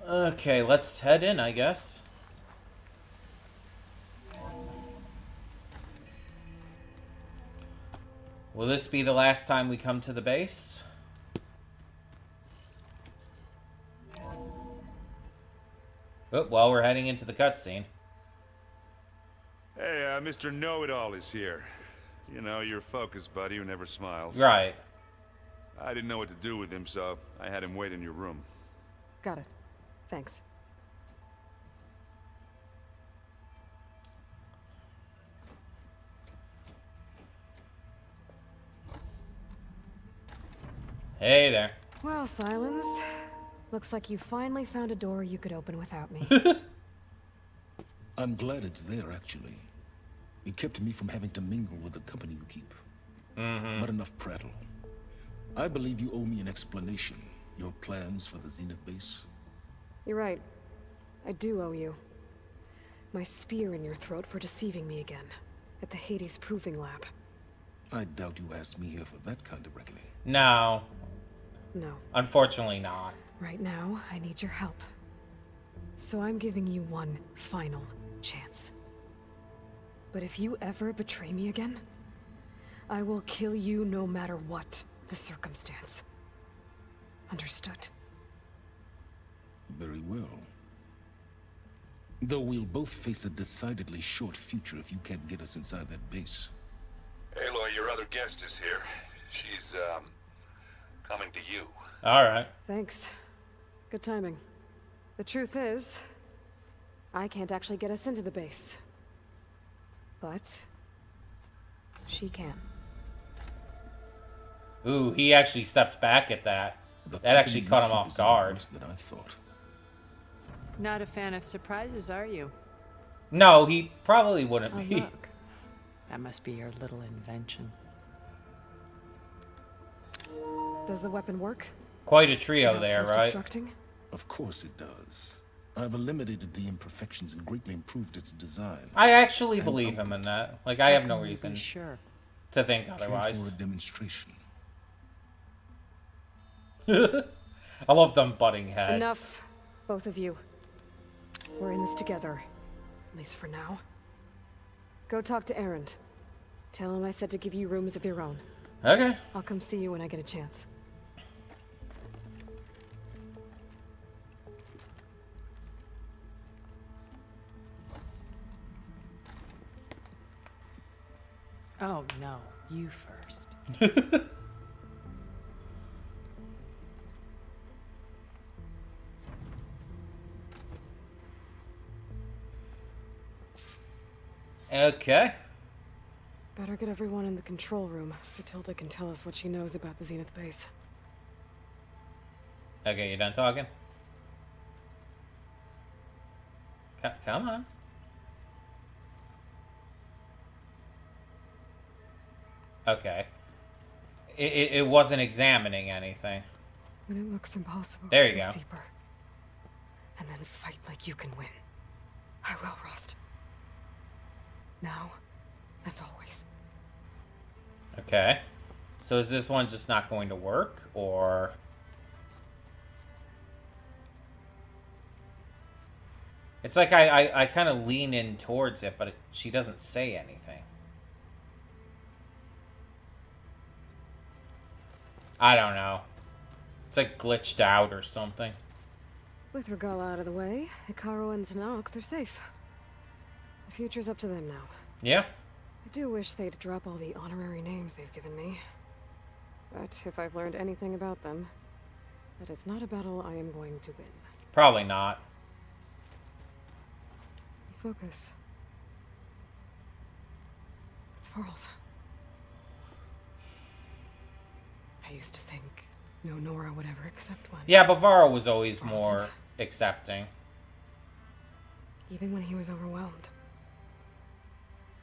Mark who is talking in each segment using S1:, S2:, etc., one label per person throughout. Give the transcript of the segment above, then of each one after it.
S1: Okay, let's head in, I guess. Will this be the last time we come to the base? Oh, well, we're heading into the cutscene.
S2: Hey, Mr. Know-It-All is here. You know, your focus buddy who never smiles.
S1: Right.
S2: I didn't know what to do with him, so I had him wait in your room.
S3: Got it. Thanks.
S1: Hey there.
S3: Well, Sylens, looks like you finally found a door you could open without me.
S4: I'm glad it's there, actually. It kept me from having to mingle with the company you keep. But enough prattle. I believe you owe me an explanation. Your plans for the Zenith base?
S3: You're right. I do owe you. My spear in your throat for deceiving me again. At the Hades Proving Lab.
S4: I doubt you asked me here for that kind of reckoning.
S1: No.
S3: No.
S1: Unfortunately not.
S3: Right now, I need your help. So I'm giving you one final chance. But if you ever betray me again, I will kill you no matter what the circumstance. Understood?
S4: Very well. Though we'll both face a decidedly short future if you can't get us inside that base.
S5: Aloy, your other guest is here. She's, coming to you.
S1: Alright.
S3: Thanks. Good timing. The truth is, I can't actually get us into the base. But she can.
S1: Ooh, he actually stepped back at that.
S4: The
S1: That actually
S4: company
S1: caught
S4: you
S1: him
S4: keep
S1: off
S4: is even
S1: guard.
S4: worse than I thought.
S6: Not a fan of surprises, are you?
S1: No, he probably wouldn't
S6: Oh,
S1: be.
S6: look. That must be your little invention.
S3: Does the weapon work?
S1: Quite a trio
S3: Without
S1: there, right?
S3: self-destructing?
S4: Of course it does. I've eliminated the imperfections and greatly improved its design.
S1: I actually
S4: And
S1: believe him
S4: output.
S1: in that. Like, I have no
S6: How can you
S1: reason
S6: be sure.
S1: to think
S4: Care for a
S1: otherwise.
S4: demonstration?
S1: I love them butting heads.
S3: Enough, both of you. We're in this together. At least for now. Go talk to Erend. Tell him I said to give you rooms of your own.
S1: Okay.
S3: I'll come see you when I get a chance.
S6: Oh, no. You first.
S1: Okay.
S3: Better get everyone in the control room so Tilda can tell us what she knows about the Zenith base.
S1: Okay, you done talking? Come on. Okay. It wasn't examining anything.
S3: When it looks impossible,
S1: There you
S3: look
S1: go.
S3: deeper. And then fight like you can win. I will, Rost. Now and always.
S1: Okay. So is this one just not going to work, or... It's like I kind of lean in towards it, but she doesn't say anything. I don't know. It's like glitched out or something.
S3: With Regala out of the way, Hikaru and Tanakh, they're safe. The future's up to them now.
S1: Yeah?
S3: I do wish they'd drop all the honorary names they've given me. But if I've learned anything about them, that is not a battle I am going to win.
S1: Probably not.
S3: Focus. It's Varl's. I used to think no Nora would ever accept one.
S1: Yeah, but Varro was always more accepting.
S3: Even when he was overwhelmed.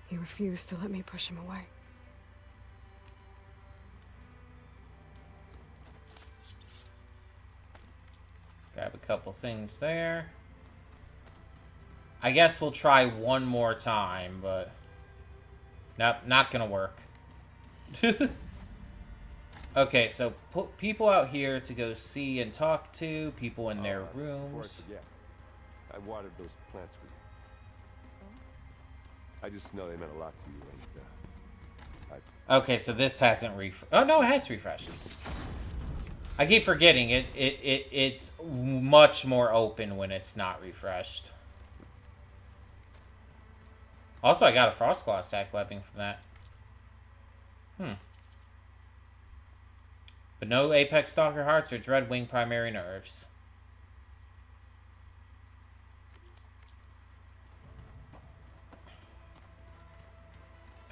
S3: He refused to let me push him away.
S1: Grab a couple things there. I guess we'll try one more time, but... Nope, not gonna work. Okay, so put people out here to go see and talk to, people in their
S7: Of
S1: rooms.
S7: course, yeah. I watered those plants for you. I just know they meant a lot to you, and
S1: Okay, so this hasn't oh no, it has refreshed. I keep forgetting it's much more open when it's not refreshed. Also, I got a Frostclaw stack webbing from that. But no Apex Stalker Hearts or Dreadwing Primary Nerves.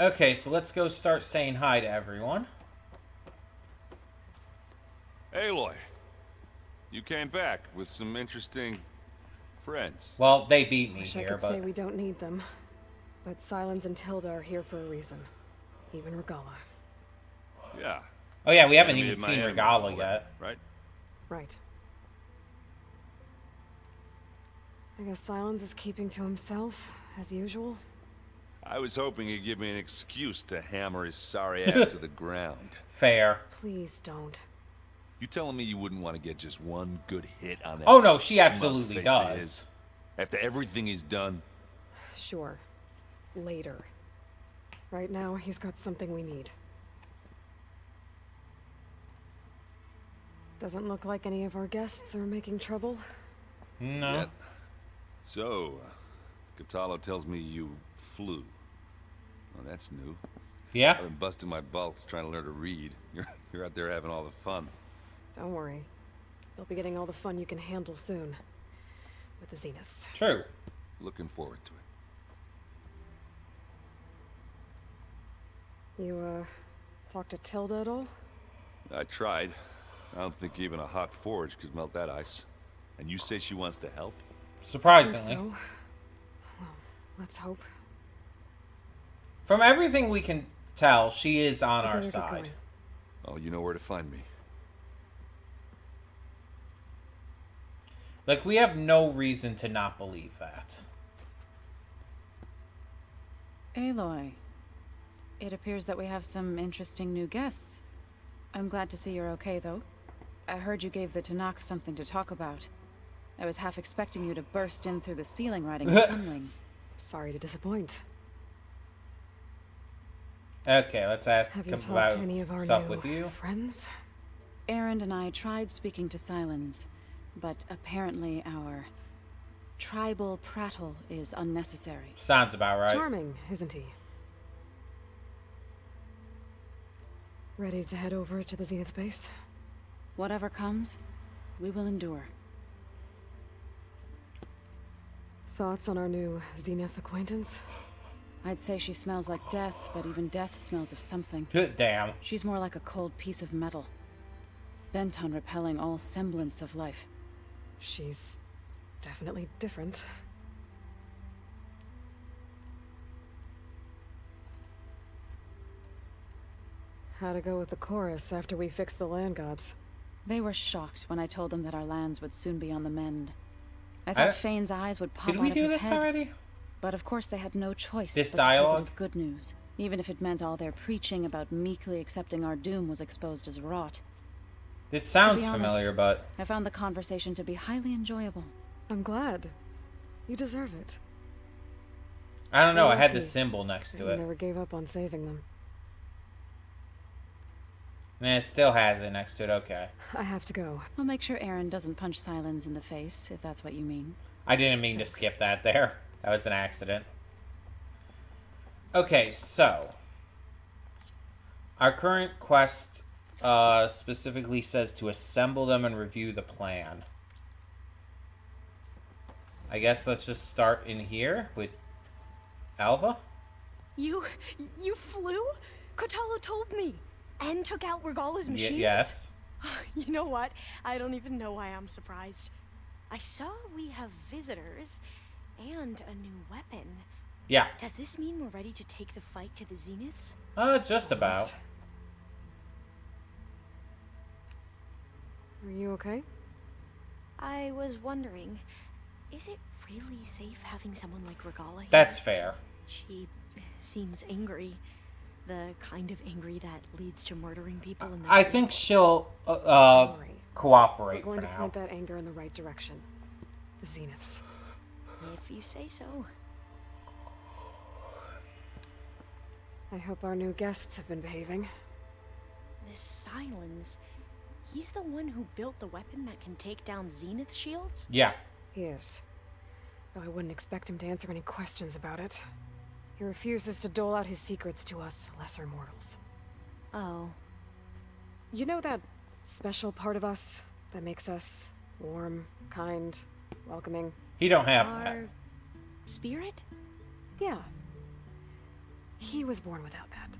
S1: Okay, so let's go start saying hi to everyone.
S2: Aloy, you came back with some interesting friends.
S1: Well, they beat me
S3: Wish I
S1: here,
S3: could
S1: but...
S3: say we don't need them. But Sylens and Tilda are here for a reason. Even Regala.
S2: Yeah.
S1: Oh yeah, we haven't
S2: Enemy
S1: even
S2: of my
S1: seen
S2: enemy,
S1: Regala
S2: all that,
S1: yet.
S2: right?
S3: Right. I guess Sylens is keeping to himself, as usual.
S2: I was hoping he'd give me an excuse to hammer his sorry ass to the ground.
S1: Fair.
S3: Please don't.
S2: You telling me you wouldn't want to get just one good hit on that?
S1: Oh no, she
S2: smug
S1: absolutely
S2: face
S1: does.
S2: of his? After everything he's done?
S3: Sure. Later. Right now, he's got something we need. Doesn't look like any of our guests are making trouble.
S1: No.
S2: Yet. So, Catalo tells me you flew. Well, that's new.
S1: Yeah?
S2: I've been busting my balls trying to learn to read. You're out there having all the fun.
S3: Don't worry. You'll be getting all the fun you can handle soon. With the Zeniths.
S1: True.
S2: Looking forward to it.
S3: You, talked to Tilda at all?
S2: I tried. I don't think even a hot forge could melt that ice. And you say she wants to help?
S1: Surprisingly.
S3: So. Well, let's hope.
S1: From everything we can tell, she is on our
S3: Better get
S1: side.
S3: going.
S2: Oh, you know where to find me.
S1: Like, we have no reason to not believe that.
S8: Aloy, it appears that we have some interesting new guests. I'm glad to see you're okay, though. I heard you gave the Tanakh something to talk about. I was half expecting you to burst in through the ceiling riding a Sunwing.
S3: Sorry to disappoint.
S1: Okay, let's ask
S3: Have you
S1: him
S3: talked
S1: about
S3: to any of our
S1: stuff
S3: new
S1: with you.
S3: friends?
S8: Aaron and I tried speaking to Sylens, but apparently our tribal prattle is unnecessary.
S1: Sounds about right.
S3: Charming, isn't he? Ready to head over to the Zenith base?
S8: Whatever comes, we will endure.
S3: Thoughts on our new Zenith acquaintance?
S8: I'd say she smells like death, but even death smells of something.
S1: Damn.
S8: She's more like a cold piece of metal, bent on repelling all semblance of life.
S3: She's definitely different. How'd it go with the chorus after we fixed the land gods?
S8: They were shocked when I told them that our lands would soon be on the mend. I
S1: I
S8: thought
S1: don't-
S8: Fane's eyes would pop
S1: Did
S8: out
S1: we
S8: of
S1: do
S8: his
S1: this
S8: head.
S1: already?
S8: But of course they had no choice
S1: This
S8: but to take
S1: dialogue?
S8: it as good news, even if it meant all their preaching about meekly accepting our doom was exposed as rot.
S1: This sounds
S8: honest,
S1: familiar, but...
S8: I found the conversation to be highly enjoyable.
S3: I'm glad. You deserve it.
S1: I don't know, I had
S3: Lucky
S1: the symbol next to
S3: You
S1: it.
S3: never gave up on saving them.
S1: And it still has it next to it, okay.
S3: I have to go.
S8: I'll make sure Aaron doesn't punch Sylens in the face, if that's what you mean.
S1: I didn't mean to skip that there. That was an accident. Okay, so... Our current quest specifically says to assemble them and review the plan. I guess let's just start in here with Alva.
S9: You flew? Kotalo told me. And took out Regala's machines?
S1: Yes.
S9: You know what? I don't even know why I'm surprised. I saw we have visitors and a new weapon.
S1: Yeah.
S9: Does this mean we're ready to take the fight to the Zeniths?
S1: Just about.
S3: Are you okay?
S9: I was wondering, is it really safe having someone like Regala here?
S1: That's fair.
S9: She seems angry. the kind of angry that leads to murdering people in their
S1: I
S9: sleep.
S1: think she'll
S3: Don't worry.
S1: cooperate
S3: We're
S1: for
S3: going to
S1: now.
S3: point that anger in the right direction. The Zeniths.
S9: If you say so.
S3: I hope our new guests have been behaving.
S9: This Sylens, he's the one who built the weapon that can take down Zenith shields?
S1: Yeah.
S3: He is. Though I wouldn't expect him to answer any questions about it. He refuses to dole out his secrets to us lesser mortals.
S9: Oh.
S3: You know that special part of us that makes us warm, kind, welcoming?
S1: He don't have that.
S9: Our spirit?
S3: Yeah. He was born without that.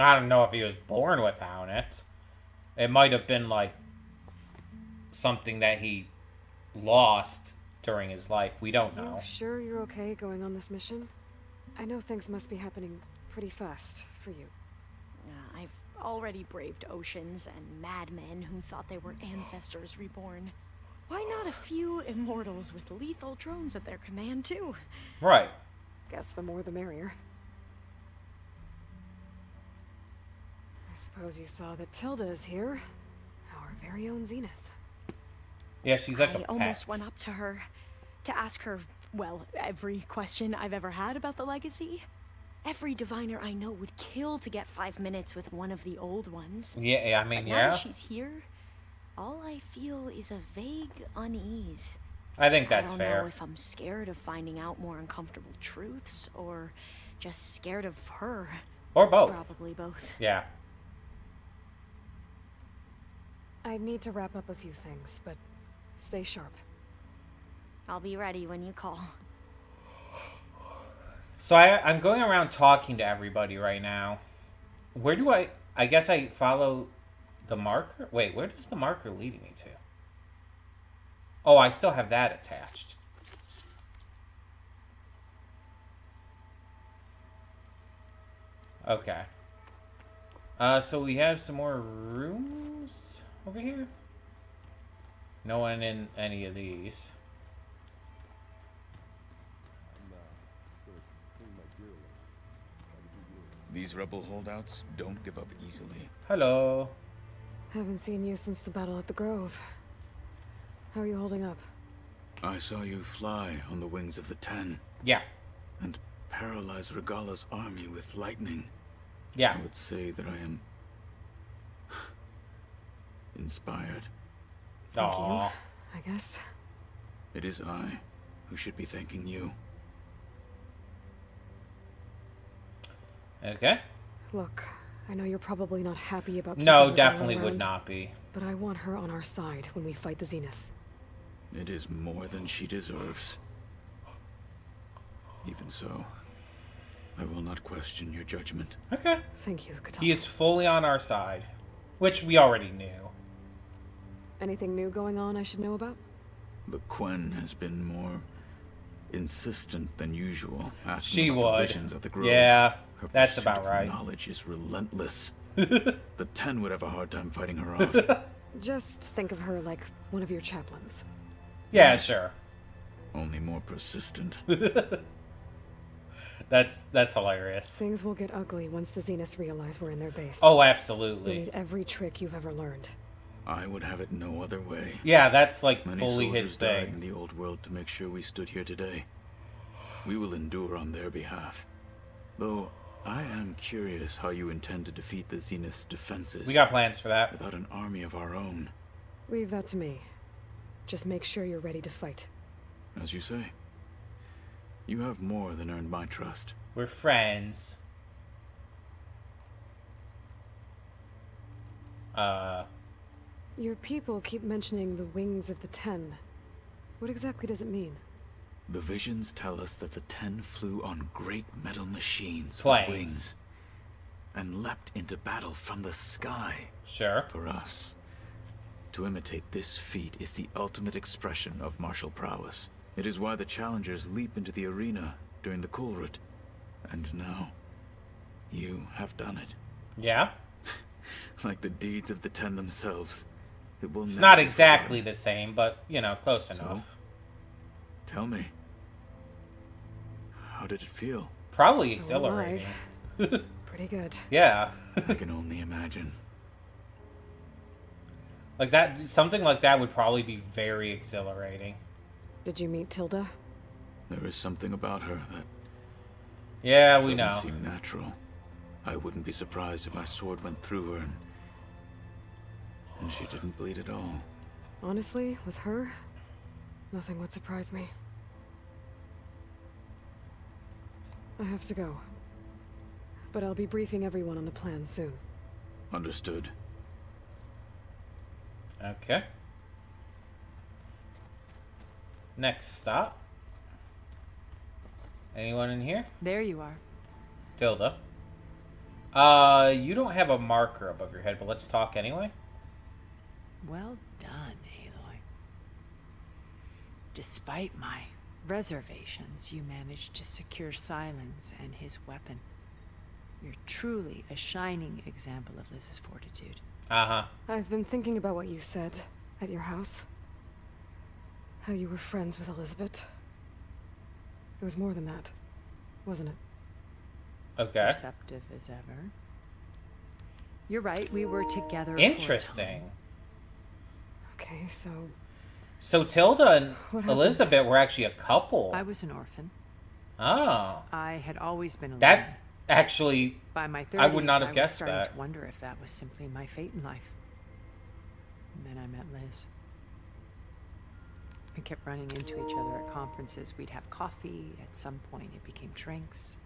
S1: I don't know if he was born without it. It might have been like something that he lost during his life. We don't know.
S3: You sure you're okay going on this mission? I know things must be happening pretty fast for you.
S9: I've already braved oceans and madmen who thought they were ancestors reborn. Why not a few immortals with lethal drones at their command, too?
S1: Right.
S3: Guess the more the merrier. I suppose you saw that Tilda is here. Our very own Zenith.
S1: Yeah, she's like a
S9: I
S1: pet.
S9: almost went up to her to ask her, well, every question I've ever had about the legacy. Every diviner I know would kill to get 5 minutes with one of the old ones.
S1: Yeah, I mean,
S9: But now
S1: yeah.
S9: that she's here, all I feel is a vague unease.
S1: I think that's
S9: I don't
S1: fair.
S9: know if I'm scared of finding out more uncomfortable truths, or just scared of her.
S1: Or both.
S9: Probably both.
S1: Yeah.
S3: I need to wrap up a few things, but stay sharp.
S9: I'll be ready when you call.
S1: So I'm going around talking to everybody right now. Where do I guess I follow the marker? Wait, where does the marker lead me to? Oh, I still have that attached. Okay. So we have some more rooms over here? No one in any of these.
S10: These rebel holdouts don't give up easily.
S1: Hello.
S3: Haven't seen you since the battle at the Grove. How are you holding up?
S10: I saw you fly on the wings of the Ten.
S1: Yeah.
S10: And paralyze Regala's army with lightning.
S1: Yeah.
S10: I would say that I am inspired.
S3: Thank
S1: Aww.
S3: you, I guess.
S10: It is I who should be thanking you.
S1: Okay.
S3: Look, I know you're probably not happy about
S1: No,
S3: keeping her
S1: definitely
S3: around,
S1: would not be.
S3: But I want her on our side when we fight the Zeniths.
S10: It is more than she deserves. Even so, I will not question your judgment.
S1: Okay.
S3: Thank you, Katana.
S1: He is fully on our side, which we already knew.
S3: Anything new going on I should know about?
S10: But Quen has been more insistent than usual, asking
S1: She
S10: about the
S1: would.
S10: visions at the Grove.
S1: Yeah,
S10: Her
S1: that's
S10: pursuit
S1: about
S10: of
S1: right.
S10: Knowledge is relentless. The Ten would have a hard time fighting her off.
S3: Just think of her like one of your chaplains.
S1: Yeah, sure.
S10: Only more persistent.
S1: That's hilarious.
S3: Things will get ugly once the Zeniths realize we're in their base.
S1: Oh,
S3: You'll
S1: absolutely.
S3: need every trick you've ever learned.
S10: I would have it no other way.
S1: Yeah, that's like
S10: Many
S1: fully
S10: soldiers
S1: his
S10: died
S1: thing.
S10: in the old world to make sure we stood here today. We will endure on their behalf. Though I am curious how you intend to defeat the Zenith's defenses.
S1: We got plans for that.
S10: Without an army of our own.
S3: Leave that to me. Just make sure you're ready to fight.
S10: As you say. You have more than earned my trust.
S1: We're friends.
S3: Your people keep mentioning the wings of the Ten. What exactly does it mean?
S10: The visions tell us that the Ten flew on great metal machines
S1: Planes.
S10: with wings. And leapt into battle from the sky.
S1: Sure.
S10: For us, to imitate this feat is the ultimate expression of martial prowess. It is why the challengers leap into the arena during the Kulrut. And now, you have done it.
S1: Yeah?
S10: Like the deeds of the Ten themselves. It will
S1: It's
S10: never
S1: not
S10: be
S1: exactly
S10: forgotten.
S1: the same, but, you know, close enough.
S10: Tell me. How did it feel?
S1: Probably
S3: Oh,
S1: exhilarating.
S3: Pretty good.
S1: Yeah.
S10: I can only imagine.
S1: Like that, something like that would probably be very exhilarating.
S3: Did you meet Tilda?
S10: There is something about her that
S1: Yeah, we
S10: doesn't
S1: know.
S10: seem natural. I wouldn't be surprised if my sword went through her and she didn't bleed at all.
S3: Honestly, with her, nothing would surprise me. I have to go. But I'll be briefing everyone on the plan soon.
S10: Understood.
S1: Okay. Next stop. Anyone in here?
S6: There you are.
S1: Tilda. You don't have a marker above your head, but let's talk anyway.
S6: Well done, Aloy. Despite my reservations, you managed to secure Sylens and his weapon. You're truly a shining example of Liz's fortitude.
S1: Uh-huh.
S3: I've been thinking about what you said at your house. How you were friends with Elizabeth. It was more than that, wasn't it?
S1: Okay.
S6: Perceptive as ever. You're right, we were together for a
S1: Interesting.
S6: time.
S3: Okay, so...
S1: So Tilda and
S3: What happened?
S1: Elizabeth were actually a couple.
S6: I was an orphan.
S1: Oh.
S6: I had always been alone.
S1: That actually...
S6: By my 30s,
S1: I would not have
S6: was
S1: guessed
S6: starting
S1: that.
S6: to wonder if that was simply my fate in life. And then I met Liz. We kept running into each other at conferences. We'd have coffee. At some point, it became drinks.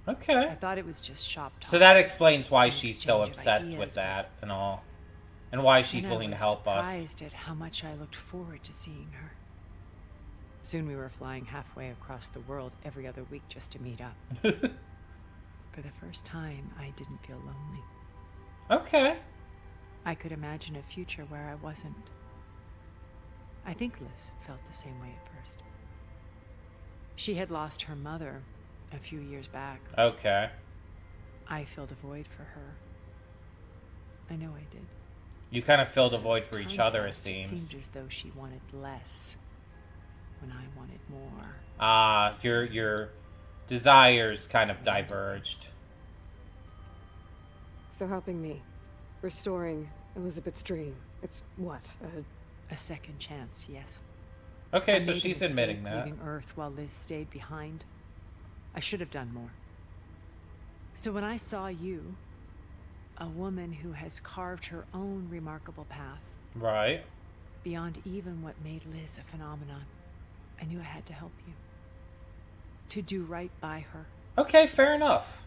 S6: I
S1: Okay.
S6: thought it was just shop talk.
S1: So that explains why
S6: An
S1: she's so
S6: exchange of
S1: obsessed
S6: ideas,
S1: with
S6: but-
S1: that and all. And why she's
S6: And I
S1: willing to
S6: was
S1: help us.
S6: surprised at how much I looked forward to seeing her. Soon we were flying halfway across the world every other week just to meet up. For the first time, I didn't feel lonely.
S1: Okay.
S6: I could imagine a future where I wasn't. I think Liz felt the same way at first. She had lost her mother a few years back.
S1: Okay.
S6: I filled a void for her. I know I did.
S1: You kind of filled a void
S6: As
S1: for each
S6: time
S1: other, it
S6: passed,
S1: seems.
S6: It seemed as though she wanted less when I wanted more.
S1: Ah, your desires kind of diverged.
S3: So helping me. Restoring Elizabeth's dream. It's what?
S6: A second chance, yes.
S1: Okay,
S6: I
S1: so
S6: made a
S1: she's
S6: mistake
S1: admitting that.
S6: leaving Earth while Liz stayed behind. I should have done more. So when I saw you, a woman who has carved her own remarkable path,
S1: Right.
S6: beyond even what made Liz a phenomenon, I knew I had to help you. To do right by her.
S1: Okay, fair enough.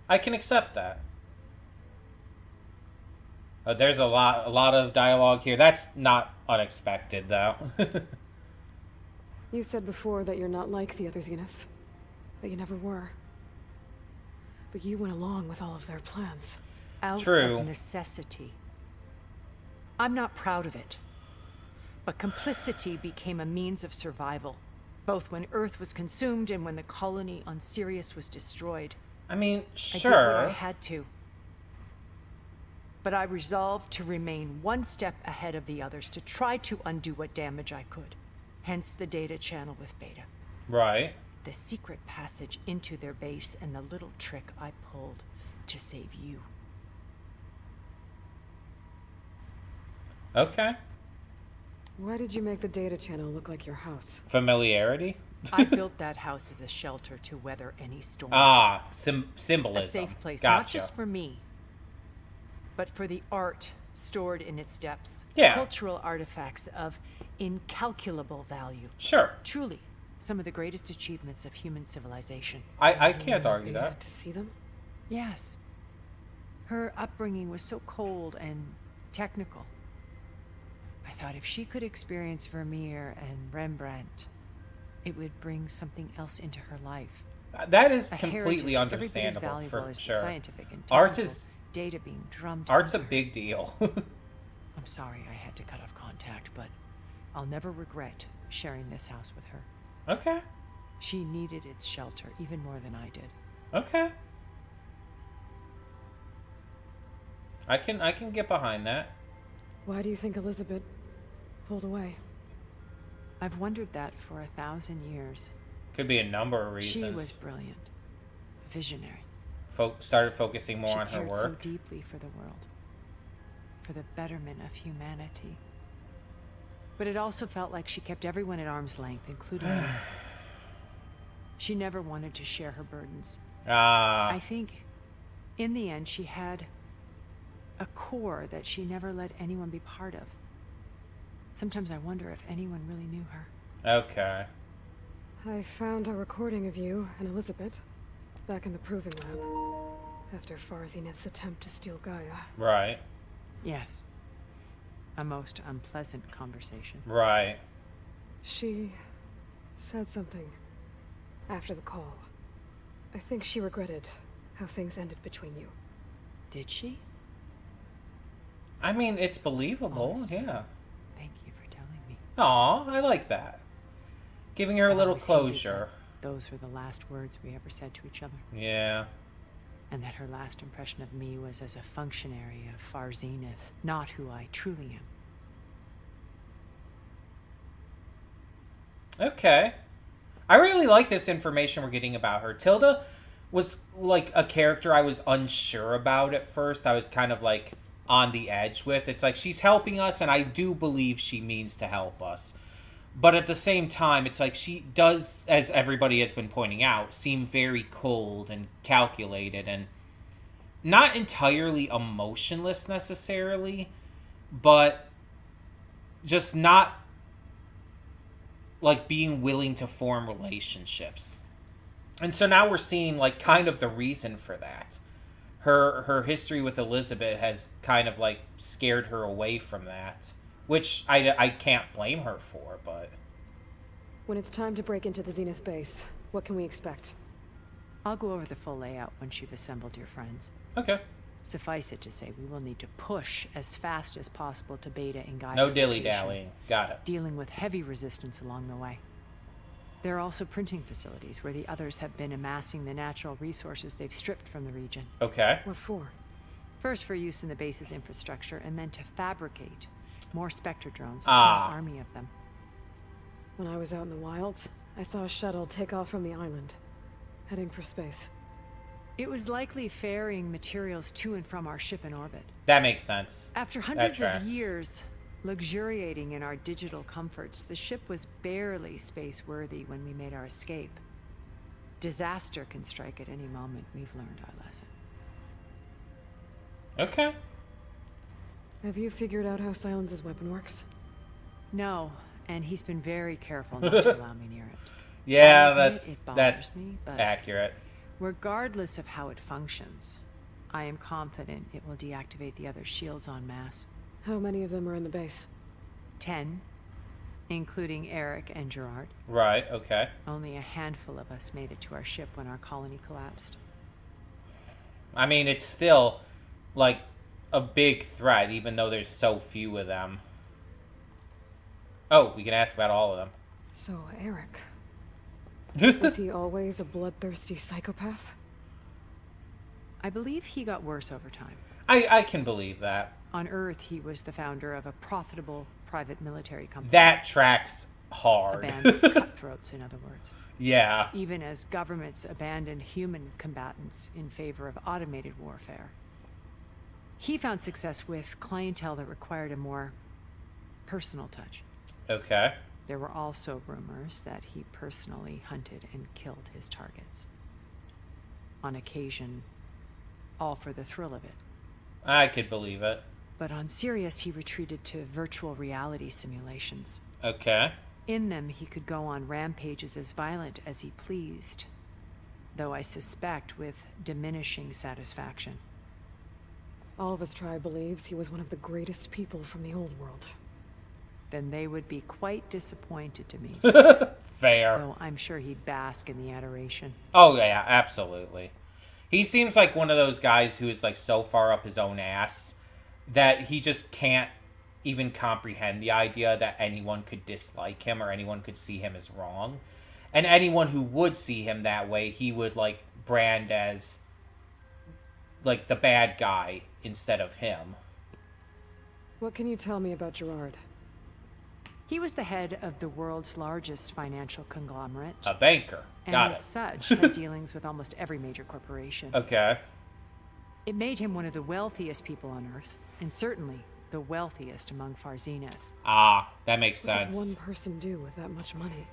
S1: I can accept that. There's a lot of dialogue here. That's not unexpected, though.
S3: You said before that you're not like the other Zeniths. That you never were. But you went along with all of their plans.
S6: Out
S1: True.
S6: of necessity. I'm not proud of it. But complicity became a means of survival, both when Earth was consumed and when the colony on Sirius was destroyed.
S1: I mean,
S6: I did what
S1: sure.
S6: I had to. But I resolved to remain one step ahead of the others, to try to undo what damage I could. Hence the data channel with Beta.
S1: Right.
S6: The secret passage into their base and the little trick I pulled to save you.
S1: Okay.
S3: Why did you make the data channel look like your house?
S1: Familiarity?
S6: I built that house as a shelter to weather any storm.
S1: Ah,
S6: a
S1: symbolism.
S6: safe place,
S1: Gotcha.
S6: not just for me, but for the art stored in its depths.
S1: Yeah.
S6: Cultural artifacts of incalculable value.
S1: Sure.
S6: Truly, some of the greatest achievements of human civilization.
S1: I can't argue
S3: You
S1: that.
S3: had to see them?
S6: Yes. Her upbringing was so cold and technical. I thought if she could experience Vermeer and Rembrandt, it would bring something else into her life.
S1: That is
S6: A
S1: completely
S6: heritage, everything as
S1: understandable,
S6: valuable
S1: for
S6: as the
S1: sure.
S6: scientific and
S1: Art
S6: technical
S1: is
S6: data being drummed
S1: art's a
S6: into her.
S1: big deal.
S6: I'm sorry I had to cut off contact, but I'll never regret sharing this house with her.
S1: Okay.
S6: She needed its shelter even more than I did.
S1: Okay. I can get behind that.
S3: Why do you think Elizabeth pulled away?
S6: I've wondered that for 1,000 years.
S1: Could be a number of reasons.
S6: She was brilliant, visionary.
S1: started focusing more
S6: She
S1: on her
S6: cared so
S1: work.
S6: deeply for the world, for the betterment of humanity. But it also felt like she kept everyone at arm's length, including me. She never wanted to share her burdens. I think, in the end, she had a core that she never let anyone be part of. Sometimes I wonder if anyone really knew her.
S1: Okay.
S3: I found a recording of you and Elizabeth back in the proving lab after Farzineth's attempt to steal Gaia.
S1: Right.
S6: Yes. A most unpleasant conversation.
S1: Right.
S3: She said something after the call. I think she regretted how things ended between you.
S6: Did she?
S1: I mean, it's believable.
S6: Honestly.
S1: Yeah.
S6: Thank you for telling me.
S1: Aw, I like that. Giving her a
S6: I
S1: little
S6: always hated
S1: closure.
S6: that those were the last words we ever said to each other.
S1: Yeah.
S6: And that her last impression of me was as a functionary of Farzineth, not who I truly am.
S1: Okay. I really like this information we're getting about her. Tilda was like a character I was unsure about at first. I was kind of like on the edge with. It's like she's helping us, and I do believe she means to help us. But at the same time, it's like she does, as everybody has been pointing out, seem very cold and calculated and not entirely emotionless necessarily, but just not like being willing to form relationships. And so now we're seeing like kind of the reason for that. Her history with Elizabeth has kind of like scared her away from that, which I can't blame her for, but
S3: When it's time to break into the Zenith base, what can we expect?
S6: I'll go over the full layout once you've assembled your friends.
S1: okay.
S6: Suffice it to say, we will need to push as fast as possible to Beta and Gaia's
S1: No
S6: location,
S1: dilly-dallying. Got it.
S6: dealing with heavy resistance along the way. There are also printing facilities where the others have been amassing the natural resources they've stripped from the region.
S1: Okay.
S3: What for?
S6: First for use in the base's infrastructure, and then to fabricate more Spectre drones, a small army of them.
S3: When I was out in the wilds, I saw a shuttle take off from the island, heading for space.
S6: It was likely ferrying materials to and from our ship in orbit.
S1: That makes sense.
S6: After hundreds of
S1: tracks.
S6: years luxuriating in our digital comforts, the ship was barely space-worthy when we made our escape. Disaster can strike at any moment. We've learned our lesson.
S1: Okay.
S3: Have you figured out how Sylens' weapon works?
S6: No, and he's been very careful not to allow me near it.
S1: Yeah,
S6: I admit it bothers
S1: that's
S6: me, but
S1: accurate.
S6: regardless of how it functions, I am confident it will deactivate the other shields en masse.
S3: How many of them are in the base?
S6: 10, including Eric and Gerard.
S1: Right, okay.
S6: Only a handful of us made it to our ship when our colony collapsed.
S1: I mean, it's still like a big threat, even though there's so few of them. Oh, we can ask about all of them.
S3: So, Eric. Was he always a bloodthirsty psychopath?
S6: I believe he got worse over time.
S1: I can believe that.
S6: On Earth, he was the founder of a profitable private military company.
S1: That tracks
S6: A
S1: hard.
S6: band of cutthroats, in other words.
S1: Yeah.
S6: Even as governments abandoned human combatants in favor of automated warfare. He found success with clientele that required a more personal touch.
S1: Okay.
S6: There were also rumors that he personally hunted and killed his targets. On occasion, all for the thrill of it.
S1: I could believe it.
S6: But on Sirius, he retreated to virtual reality simulations.
S1: Okay.
S6: In them, he could go on rampages as violent as he pleased, though I suspect with diminishing satisfaction.
S3: All of his tribe believes he was one of the greatest people from the old world.
S6: Then they would be quite disappointed to me.
S1: Fair.
S6: Though I'm sure he'd bask in the adoration.
S1: Oh, yeah, absolutely. He seems like one of those guys who is like so far up his own ass that he just can't even comprehend the idea that anyone could dislike him or anyone could see him as wrong. And anyone who would see him that way, he would like brand as like the bad guy instead of him.
S3: What can you tell me about Gerard?
S6: He was the head of the world's largest financial conglomerate.
S1: A banker.
S6: And
S1: Got
S6: as
S1: it.
S6: such, had dealings with almost every major corporation.
S1: Okay.
S6: It made him one of the wealthiest people on Earth, and certainly the wealthiest among Far Zenith.
S1: Ah, that makes
S3: What
S1: sense.
S3: does one person do with that much money?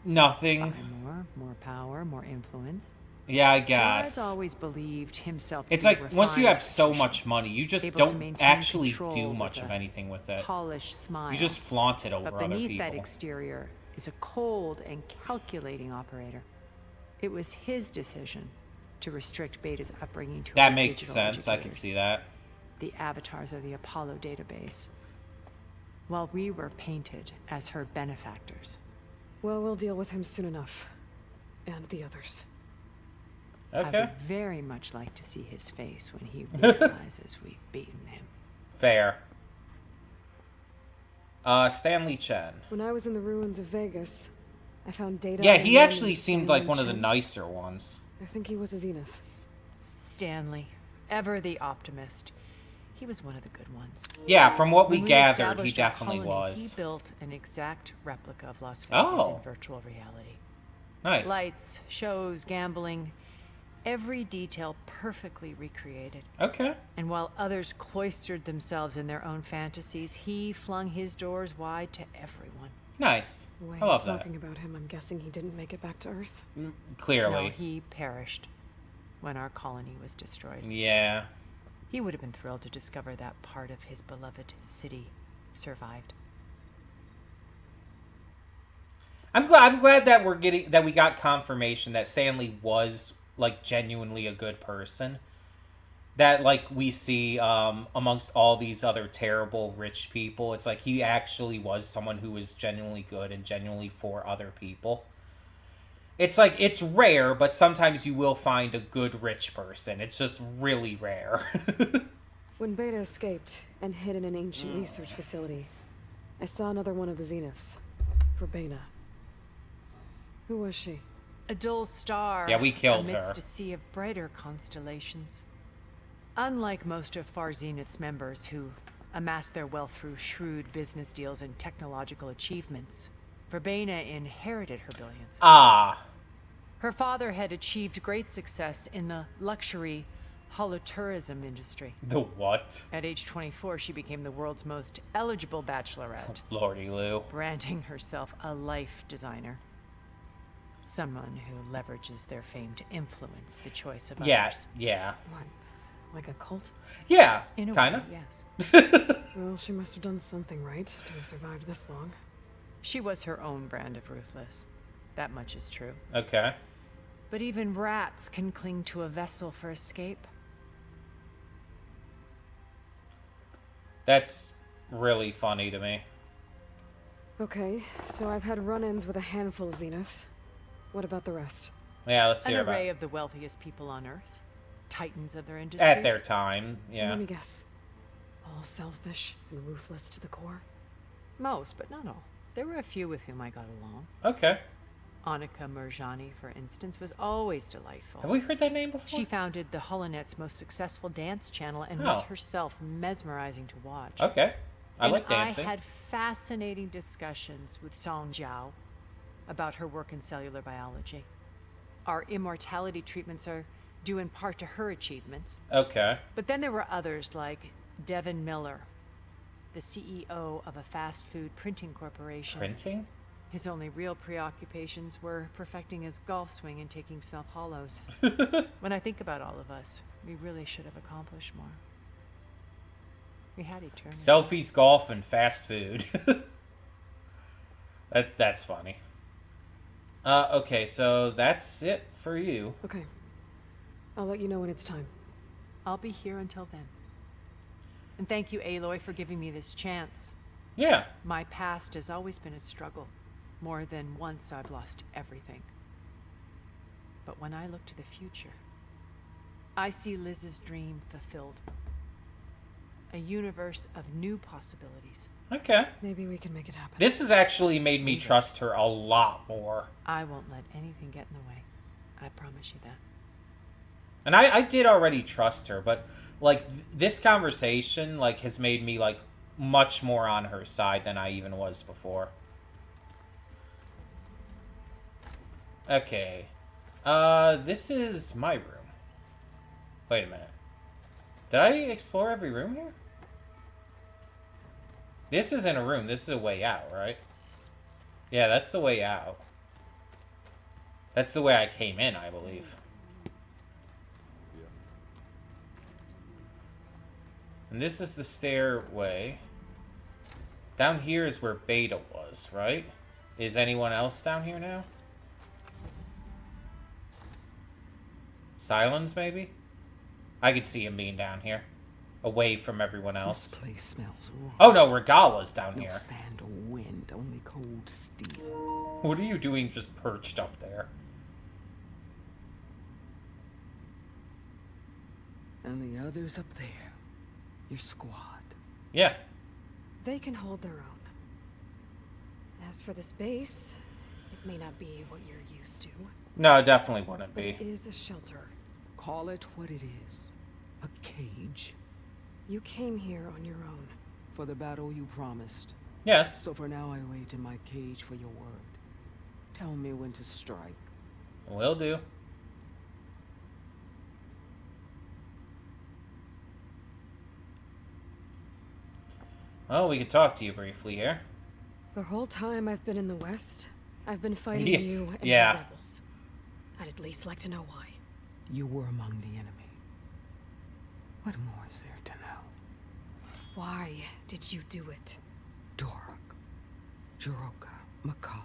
S1: Nothing.
S6: Buy more power, more influence.
S1: Yeah, I
S6: Gerard's
S1: guess.
S6: always believed himself to
S1: It's
S6: be a
S1: like once you
S6: refined
S1: have so
S6: patrician,
S1: much money, you just
S6: able to
S1: don't
S6: maintain
S1: actually
S6: control
S1: do
S6: with
S1: much
S6: a
S1: of anything with it.
S6: polished smile.
S1: You just flaunt it over
S6: But
S1: other
S6: beneath
S1: people.
S6: that exterior is a cold and calculating operator. It was his decision to restrict Beta's upbringing to
S1: That
S6: her
S1: makes
S6: digital
S1: sense. I can
S6: educators,
S1: see that.
S6: the avatars of the Apollo database, while we were painted as her benefactors.
S3: Well, we'll deal with him soon enough. And the others.
S6: I
S1: Okay.
S6: would very much like to see his face when he realizes we've beaten him.
S1: Fair. Stanley Chen.
S3: When I was in the ruins of Vegas, I found data.
S1: Yeah,
S3: on
S1: he
S3: a man
S1: actually
S3: named
S1: seemed
S3: Stanley
S1: like one of the
S3: Chen.
S1: nicer ones.
S3: I think he was a Zenith.
S6: Stanley, ever the optimist. He was one of the good ones.
S1: Yeah, from what we
S6: When
S1: gathered, he
S6: established our
S1: definitely
S6: colony,
S1: was.
S6: He built an exact replica of Las Vegas
S1: Oh.
S6: in virtual reality.
S1: Nice.
S6: Lights, shows, gambling, every detail perfectly recreated.
S1: Okay.
S6: And while others cloistered themselves in their own fantasies, he flung his doors wide to everyone.
S1: Nice.
S3: The way
S1: I love
S3: I'm
S1: that.
S3: talking about him, I'm guessing he didn't make it back to Earth.
S1: Clearly.
S6: No, he perished when our colony was destroyed.
S1: Yeah.
S6: He would have been thrilled to discover that part of his beloved city survived.
S1: I'm glad that we got confirmation that Stanley was like genuinely a good person. That like we see amongst all these other terrible rich people, it's like he actually was someone who was genuinely good and genuinely for other people. It's like it's rare, but sometimes you will find a good rich person. It's just really rare.
S3: When Beta escaped and hid in an ancient research facility, I saw another one of the Zeniths. Verbena. Who was she?
S6: A dull star
S1: Yeah, we killed
S6: amidst
S1: her.
S6: a sea of brighter constellations. Unlike most of Far Zenith's members who amassed their wealth through shrewd business deals and technological achievements, Verbena inherited her billions.
S1: Ah.
S6: Her father had achieved great success in the luxury holotourism industry.
S1: The what?
S6: At age 24, she became the world's most eligible bachelorette,
S1: Lordy Lou.
S6: branding herself a life designer. Someone who leverages their fame to influence the choice of
S1: Yeah,
S6: others.
S1: yeah.
S3: What? Like a cult?
S1: Yeah,
S6: In a
S1: kind of.
S6: way, yes.
S3: Well, she must have done something right to have survived this long.
S6: She was her own brand of ruthless. That much is true.
S1: Okay.
S6: But even rats can cling to a vessel for escape.
S1: That's really funny to me.
S3: Okay, so I've had run-ins with a handful of Zeniths. What about the rest?
S1: Yeah, let's
S6: An
S1: hear about
S6: array
S1: it.
S6: of the wealthiest people on Earth. Titans of their industries.
S1: At their time, yeah.
S3: Let me guess. All selfish and ruthless to the core?
S6: Most, but not all. There were a few with whom I got along.
S1: Okay.
S6: Annika Murjani, for instance, was always delightful.
S1: Have we heard that name before?
S6: She founded the Holonet's most successful dance channel and
S1: Oh.
S6: was herself mesmerizing to watch.
S1: Okay. I
S6: And
S1: like dancing.
S6: I had fascinating discussions with Song Jiao about her work in cellular biology. Our immortality treatments are due in part to her achievements.
S1: Okay.
S6: But then there were others like Devin Miller, the CEO of a fast food printing corporation.
S1: Printing?
S6: His only real preoccupations were perfecting his golf swing and taking self-hollows. When I think about all of us, we really should have accomplished more. We had eternity.
S1: Selfies, golf, and fast food. That's funny. Okay, so that's it for you.
S3: Okay. I'll let you know when it's time.
S6: I'll be here until then. And thank you, Aloy, for giving me this chance.
S1: Yeah.
S6: My past has always been a struggle. More than once I've lost everything. But when I look to the future, I see Liz's dream fulfilled. A universe of new possibilities.
S1: Okay.
S3: Maybe we can make it happen.
S1: This has actually made me trust her a lot more.
S6: I won't let anything get in the way. I promise you that.
S1: And I did already trust her, but like this conversation like has made me like much more on her side than I even was before. Okay. This is my room. Wait a minute. Did I explore every room here? This isn't a room. This is a way out, right? Yeah, that's the way out. That's the way I came in, I believe. And this is the stairway. Down here is where Beta was, right? Is anyone else down here now? Sylens, maybe? I could see him being down here. Away from everyone else.
S11: This place smells wrong.
S1: Oh no, Regala's down here.
S11: No sand or wind, only cold steel.
S1: What are you doing just perched up there?
S11: And the others up there. Your squad.
S1: Yeah.
S3: They can hold their own. As for this base, it may not be what you're used to.
S1: No, it definitely wouldn't
S3: But
S1: be.
S3: it is a shelter.
S11: Call it what it is. A cage.
S3: You came here on your own.
S11: For the battle you promised.
S1: Yes.
S11: So for now I wait in my cage for your word. Tell me when to strike.
S1: Will do. Oh, we could talk to you briefly here.
S3: The whole time I've been in the West, I've been fighting
S1: Yeah.
S3: you and
S1: Yeah.
S3: your rebels. I'd at least like to know why.
S11: You were among the enemy. What more is there to know?
S3: Why did you do it?
S11: Dorak, Jiroka, Makalo.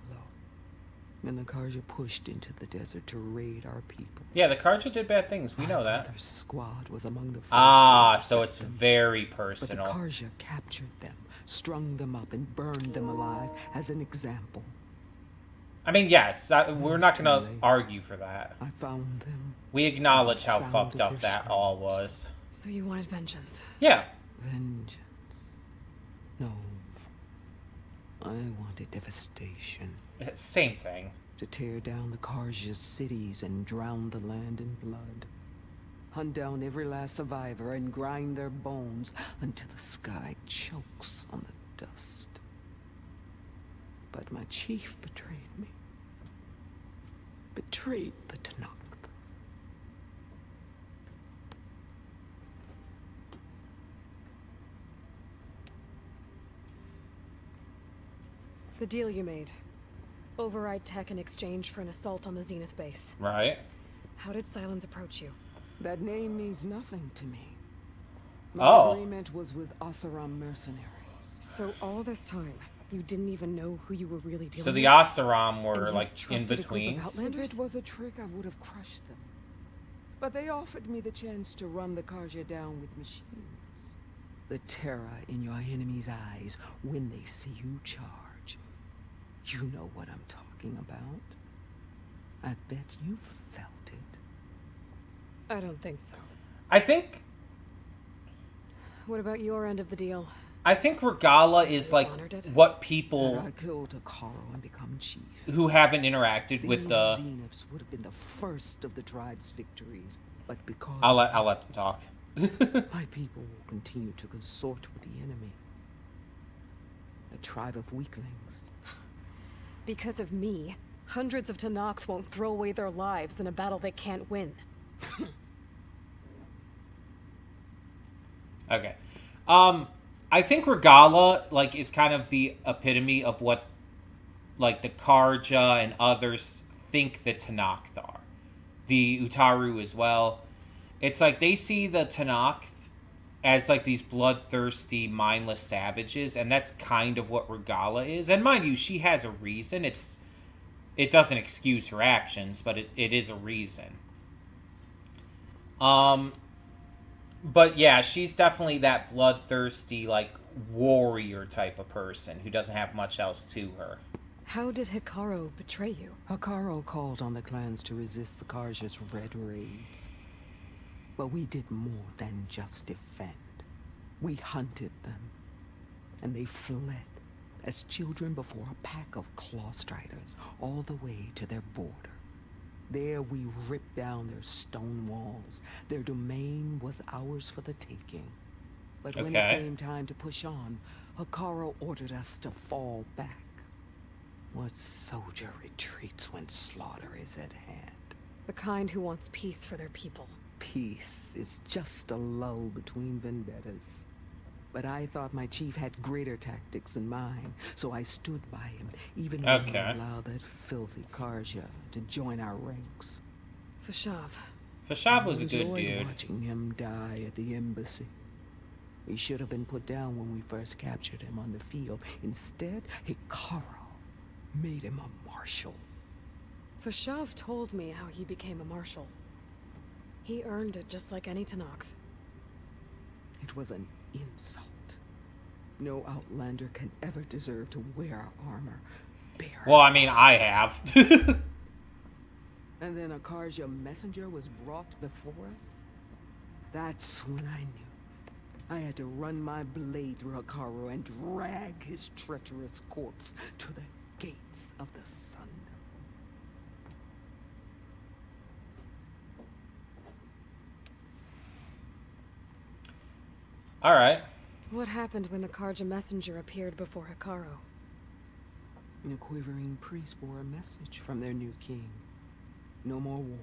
S11: And the Karja pushed into the desert to raid our people.
S1: Yeah, the Karja did bad things. We know that.
S11: Their squad was among the first.
S1: Ah, so it's very
S11: But the
S1: personal.
S11: Karja captured them, strung them up, and burned them alive as an example.
S1: I mean, yes, we're not going to
S11: late.
S1: argue for that.
S11: I found them.
S1: We acknowledge how
S11: Sound
S1: fucked
S11: of
S1: up
S11: their
S1: that all was.
S3: So you wanted vengeance?
S1: Yeah.
S11: Vengeance. No. I wanted devastation.
S1: Same thing.
S11: To tear down the Karja's cities and drown the land in blood. Hunt down every last survivor and grind their bones until the sky chokes on the dust. But my chief betrayed me. Betrayed the Tanakh.
S3: The deal you made. Override tech in exchange for an assault on the Zenith base.
S1: Right.
S3: How did Sylens approach you?
S11: That name means nothing to me. My
S1: Oh.
S11: agreement was with Oseram mercenaries.
S3: So all this time, you didn't even know who you were really dealing
S1: So the
S3: with?
S1: Oseram were,
S3: And you
S1: like, in
S3: trusted a group of
S1: between.
S11: If
S3: Outlanders?
S11: it was a trick, I would have crushed them. But they offered me the chance to run the Karja down with machines. The terror in your enemy's eyes when they see you charge. You know what I'm talking about. I bet you felt it.
S3: I don't think so.
S1: I think
S3: What about your end of the deal?
S1: Regala is like
S3: honored it?
S1: what
S11: Had
S1: people
S11: I killed Akaro and become chief,
S1: who haven't interacted with
S11: these
S1: the.
S11: Zeniths would have been the first of the tribe's victories. But because
S1: I'll let them talk.
S11: my people will continue to consort with the enemy. A tribe of weaklings.
S3: Because of me, hundreds of Tanakh won't throw away their lives in a battle they can't win.
S1: Okay. I think Regala, like, is kind of the epitome of what, like, the Karja and others think the Tanakh are. The Utaru as well. It's like they see the Tanakh as, like, these bloodthirsty, mindless savages, and that's kind of what Regala is. And mind you, she has a reason. It doesn't excuse her actions, but it is a reason. But yeah, she's definitely that bloodthirsty, like, warrior type of person who doesn't have much else to her.
S3: How did Hikaru betray you?
S11: Hakaro called on the clans to resist the Karja's red raids. But we did more than just defend. We hunted them. And they fled as children before a pack of claw striders all the way to their border. There we ripped down their stone walls. Their domain was ours for the taking. But when it came time to push on, Hikaru ordered us to fall back. What soldier retreats when slaughter is at hand?
S3: The kind who wants peace for their people.
S11: Peace is just a lull between vendettas. But I thought my chief had greater tactics than mine, so I stood by him, even when he allowed that filthy Karja to join our ranks.
S3: Fashav.
S1: Fashav was a good
S11: dude.
S1: dude.
S11: Watching him die at the embassy. He should have been put down when we first captured him on the field. Instead, Hikaru made him a marshal.
S3: Fashav told me how he became a marshal. He earned it just like any Tenakth.
S11: It was an insult. No Outlander can ever deserve to wear armor.
S1: Well, I mean, I have.
S11: And then a Karja messenger was brought before us? That's when I knew. I had to run my blade through Hikaru and drag his treacherous corpse to the gates of the sun.
S1: Alright.
S3: What happened when the Karja messenger appeared before Hikaru?
S11: The quivering priests bore a message from their new king. No more war.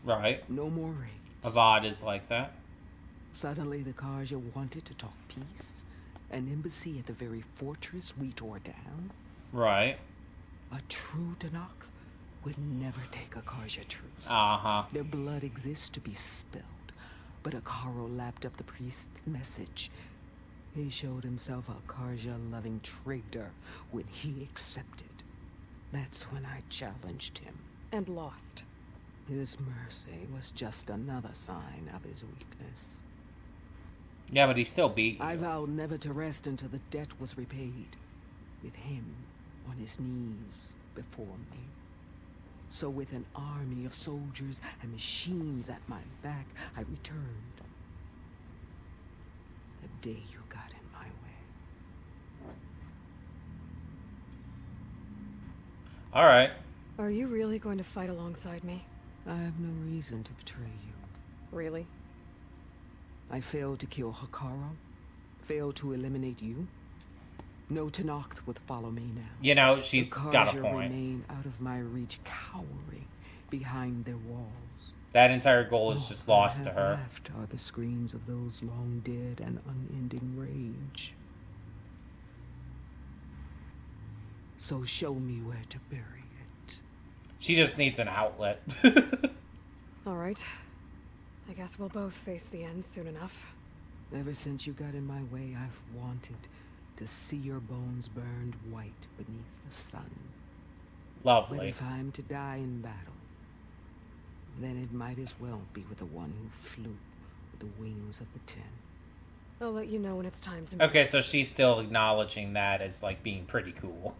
S1: Right.
S11: No more raids.
S1: Avad is like that.
S11: Suddenly the Karja wanted to talk peace. An embassy at the very fortress we tore down.
S1: Right.
S11: A true Tenakth would never take a Karja truce.
S1: Uh-huh.
S11: Their blood exists to be spilled. But Hikaru lapped up the priest's message. He showed himself a Karja-loving traitor when he accepted. That's when I challenged him.
S3: And lost.
S11: His mercy was just another sign of his weakness.
S1: Yeah, but he still beat you.
S11: I vowed never to rest until the debt was repaid. With him on his knees before me. So with an army of soldiers and machines at my back, I returned. The day you got in my way.
S1: Alright.
S3: Are you really going to fight alongside me?
S11: I have no reason to betray you.
S3: Really?
S11: I failed to kill Hikaru. Failed to eliminate you. No Tenakth would follow me now.
S1: You know, she's
S11: the
S1: got a
S11: Karja
S1: point.
S11: Remain out of my reach, cowering behind their walls.
S1: That entire goal is just lost to her.
S11: Left are the screams of those long dead and unending rage. So show me where to bury it.
S1: She just needs an outlet.
S3: All right. I guess we'll both face the end soon enough.
S11: Ever since you got in my way, I've wanted to see your bones burned white beneath the sun.
S1: Lovely.
S11: But if I'm to die in battle, then it might as well be with the one who flew with the wings of the 10.
S3: I'll let you know when it's time to move.
S1: Okay, so she's still acknowledging that as, like, being pretty cool.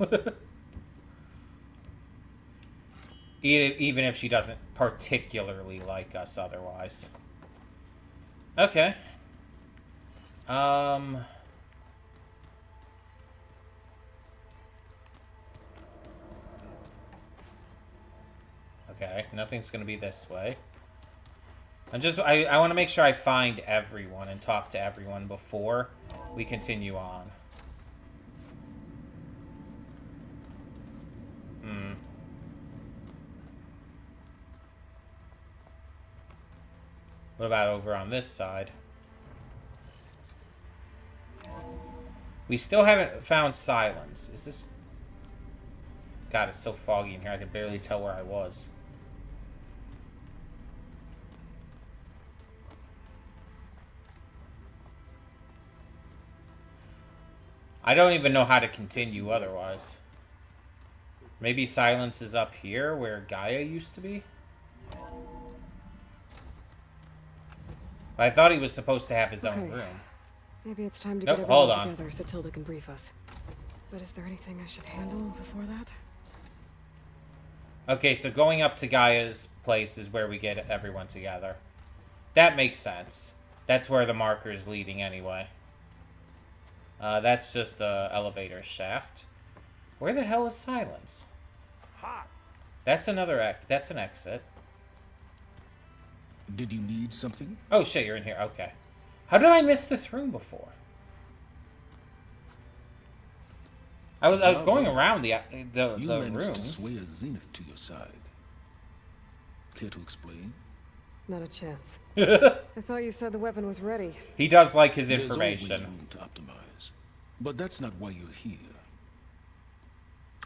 S1: Even if she doesn't particularly like us otherwise. Okay. Okay, nothing's gonna be this way. I want to make sure I find everyone and talk to everyone before we continue on. What about over on this side? We still haven't found Sylens. Is this... God, it's so foggy in here. I could barely tell where I was. I don't even know how to continue otherwise. Maybe Sylens is up here where Gaia used to be? I thought he was supposed to have his own room.
S3: Maybe it's time to
S1: Nope,
S3: get everyone
S1: hold on.
S3: together so Tilda can brief us. But is there anything I should handle before that?
S1: Okay, so going up to Gaia's place is where we get everyone together. That makes sense. That's where the marker is leading anyway. That's just a elevator shaft. Where the hell is Sylens? That's another that's an exit.
S4: Did you need something?
S1: Oh shit, you're in here. Okay. How did I miss this room before? I was going around the
S4: You managed
S1: rooms.
S4: to sway a Zenith to your side. Care to explain?
S3: Not a chance. I thought you said the weapon was ready.
S1: He does like his
S4: There's
S1: information.
S4: always room to optimize. But that's not why you're here.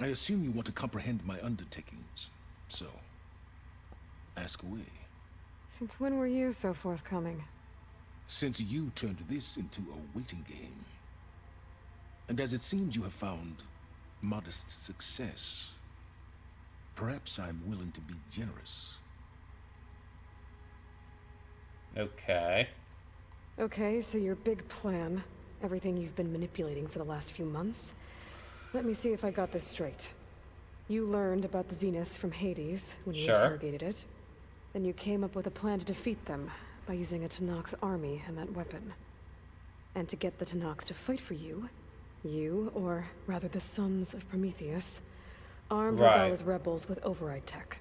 S4: I assume you want to comprehend my undertakings. So, ask away.
S3: Since when were you so forthcoming?
S4: Since you turned this into a waiting game. And as it seems you have found modest success, perhaps I'm willing to be generous.
S1: Okay.
S3: Okay, so your big plan, everything you've been manipulating for the last few months. Let me see if I got this straight. You learned about the Zeniths from Hades when you interrogated it. Then you came up with a plan to defeat them by using a Tenakth army and that weapon. And to get the Tenakth to fight for you, or rather the Sons of Prometheus, armed Regalla's rebels with override tech.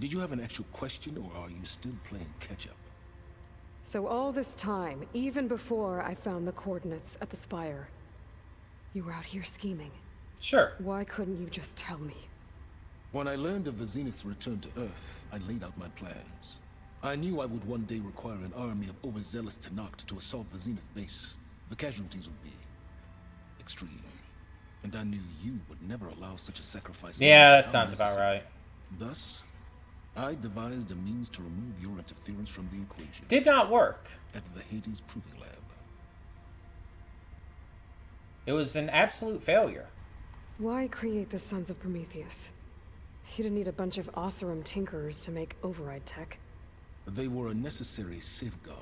S4: Did you have an actual question, or are you still playing catch-up?
S3: So all this time, even before I found the coordinates at the Spire, you were out here scheming.
S1: Sure.
S3: Why couldn't you just tell me?
S4: When I learned of the Zenith's return to Earth, I laid out my plans. I knew I would one day require an army of overzealous Tenakth to assault the Zenith base. The casualties would be extreme. And I knew you would never allow such a sacrifice.
S1: Yeah, that sounds about right.
S4: Thus, I devised a means to remove your interference from the equation.
S1: Did not work.
S4: At the Hades Proving Lab.
S1: It was an absolute failure.
S3: Why create the Sons of Prometheus? You didn't need a bunch of Oseram tinkerers to make override tech.
S4: They were a necessary safeguard.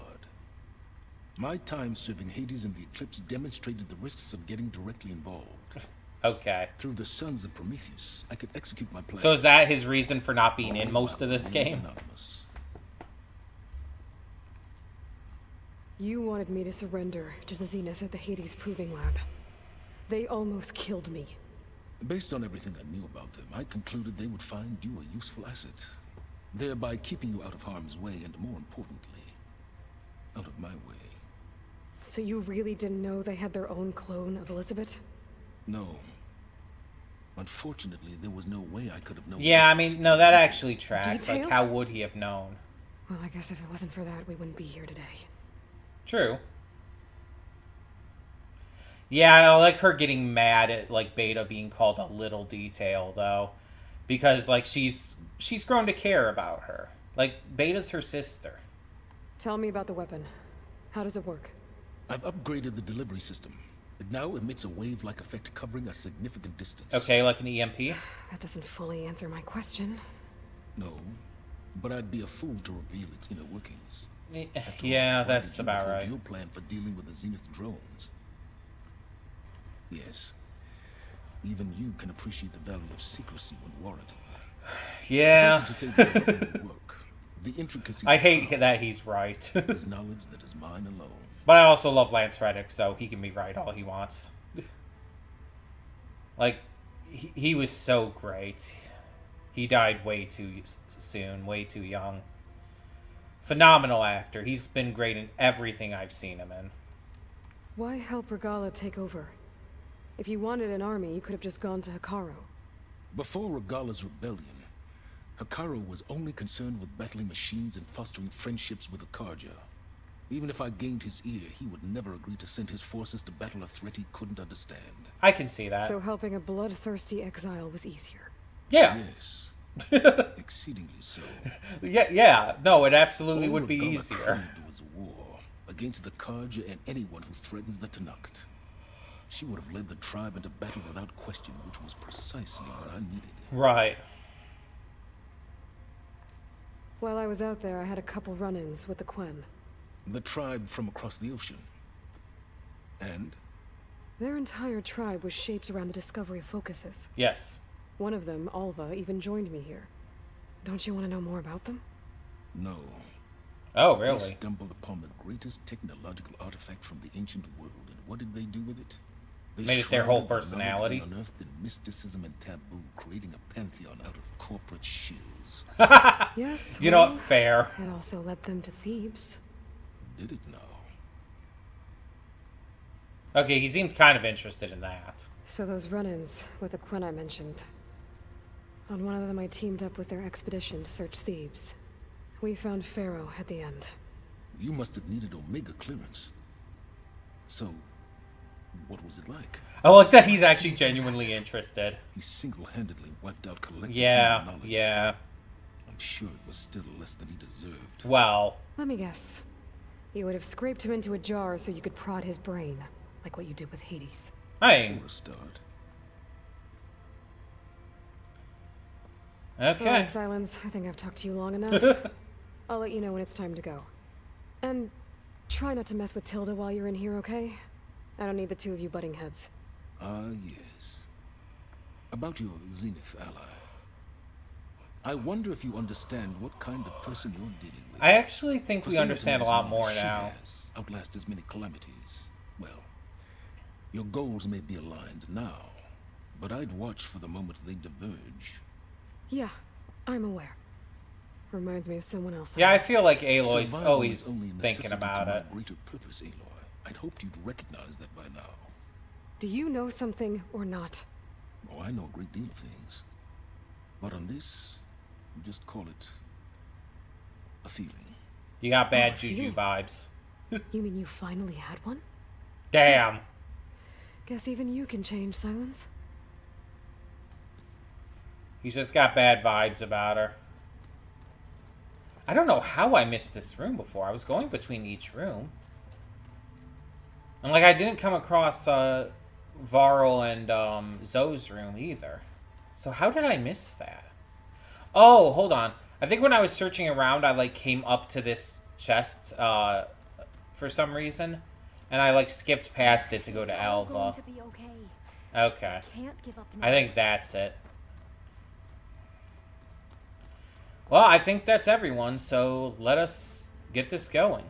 S4: My time serving Hades and the Eclipse demonstrated the risks of getting directly involved.
S1: Okay.
S4: Through the Sons of Prometheus, I could execute my plan.
S1: So is that his reason for not being in most of this game?
S4: Anonymous.
S3: You wanted me to surrender to the Zeniths at the Hades Proving Lab. They almost killed me.
S4: Based on everything I knew about them, I concluded they would find you a useful asset, thereby keeping you out of harm's way and, more importantly, out of my way.
S3: So you really didn't know they had their own clone of Elizabeth?
S4: No. Unfortunately, there was no way I could have known.
S1: Yeah, I mean, no, that actually tracks.
S3: Detail?
S1: Like, how would he have known?
S3: Well, I guess if it wasn't for that, we wouldn't be here today.
S1: True. Yeah, I like her getting mad at, like, Beta being called a little detail, though. Because, like, she's grown to care about her. Like, Beta's her sister.
S3: Tell me about the weapon. How does it work?
S4: I've upgraded the delivery system. It now emits a wave-like effect covering a significant distance.
S1: Okay, like an EMP?
S3: That doesn't fully answer my question.
S4: No, but I'd be a fool to reveal its inner workings.
S1: Yeah, that's about right.
S4: Your plan for dealing with the Zenith drones. Yes. Even you can appreciate the value of secrecy when warranted.
S1: Yeah.
S4: Suffice it to say that the weapon will work. The intricacies
S1: I hate that he's right.
S4: is knowledge that is mine alone.
S1: But I also love Lance Reddick, so he can be right all he wants. Like, he was so great. He died way too soon, way too young. Phenomenal actor. He's been great in everything I've seen him in.
S3: Why help Regalla take over? If you wanted an army, you could have just gone to Hekarro.
S4: Before Regalla's rebellion, Hekarro was only concerned with battling machines and fostering friendships with Akarja. Even if I gained his ear, he would never agree to send his forces to battle a threat he couldn't understand.
S1: I can see that.
S3: So helping a bloodthirsty exile was easier.
S1: Yeah.
S4: Yes. Exceedingly so.
S1: Yeah. No, it absolutely would be
S4: Regalla
S1: easier.
S4: craved was war against the Karja and anyone who threatens the Tenakth. She would have led the tribe into battle without question, which was precisely what I needed.
S1: Right.
S3: While I was out there, I had a couple run-ins with the Quen.
S4: The tribe from across the ocean. And?
S3: Their entire tribe was shaped around the discovery of focuses.
S1: Yes.
S3: One of them, Alva, even joined me here. Don't you want to know more about them?
S4: No.
S1: Oh, really?
S4: They stumbled upon the greatest technological artifact from the ancient world, and what did they do with it? They
S1: made it their whole
S4: shrouded the
S1: personality.
S4: knowledge they unearthed in mysticism and taboo, creating a pantheon out of corporate shills.
S3: Yes.
S1: You know what? Fair.
S3: It also led them to Thebes.
S4: Did it now?
S1: Okay, he seemed kind of interested in that.
S3: So those run-ins with the Quen I mentioned. On one of them I teamed up with their expedition to search Thebes. We found Pharaoh at the end.
S4: You must have needed Omega clearance. So, what was it like?
S1: I like that he's actually genuinely interested.
S4: He single-handedly wiped out collective
S1: Yeah,
S4: human knowledge.
S1: yeah.
S4: I'm sure it was still less than he deserved.
S1: Well.
S3: Let me guess. You would have scraped him into a jar so you could prod his brain, like what you did with Hades.
S4: For a start.
S1: Okay.
S3: Alright, Sylens. I think I've talked to you long enough. I'll let you know when it's time to go. And try not to mess with Tilda while you're in here, okay? I don't need the two of you butting heads.
S4: Yes. About your Zenith ally. I wonder if you understand what kind of person you're dealing with.
S1: I actually think
S4: For
S1: we
S4: someone
S1: understand a
S4: as
S1: lot
S4: young
S1: more
S4: as she
S1: now.
S4: has outlast as many calamities. Well, your goals may be aligned now, but I'd watch for the moment they diverge.
S3: Yeah, I'm aware. Reminds me of someone else.
S1: Yeah, I feel like Aloy's
S4: Survival
S1: always
S4: is only a
S1: thinking
S4: necessity
S1: about
S4: to
S1: it.
S4: my greater purpose, Aloy. I'd hoped you'd recognize that by now.
S3: Do you know something or not?
S4: Oh, I know a great deal of things. But on this, we just call it a feeling.
S1: You got bad
S3: Oh,
S1: juju
S3: feeling.
S1: vibes.
S3: You mean you finally had one?
S1: Damn.
S3: Guess even you can change, Sylens.
S1: He's just got bad vibes about her. I don't know how I missed this room before. I was going between each room. And like I didn't come across Varl and Zoe's room either. So how did I miss that? Oh, hold on. I think when I was searching around, I like came up to this chest for some reason, and I like skipped past it to go to Alva.
S9: Going to be okay.
S1: Okay.
S9: Can't give up
S1: I
S9: now.
S1: think that's it. Well, I think that's everyone, so let us get this going.